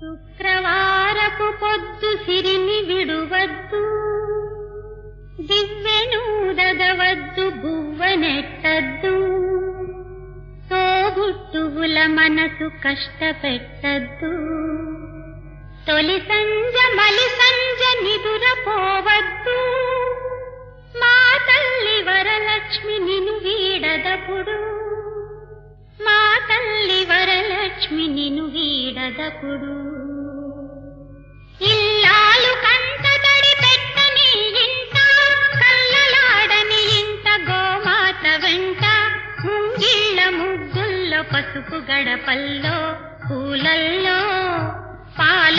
శుక్రవారపు పొద్దు సిరిని విడువద్దు, దివ్వెనూదగవద్దు, బువ్వనెట్టద్దు, తోబుట్టువుల మనసు కష్టపెట్టద్దు. తొలి సంజ మలి సంజ నిదురపోవద్దు, మా తల్లి వరలక్ష్మి నిన్ను వీడదపుడు, మా తల్లి వరలక్ష్మి నిన్ను వీడదపుడు. ఇల్లాలు కంటతడి పెట్టని ఇంట, కల్లలాడని ఇంట, గోమాత వెంట, ముంగిళ్ళ ముగ్గుల్లో, పసుపు గడపల్లో, పూలల్లో, పాల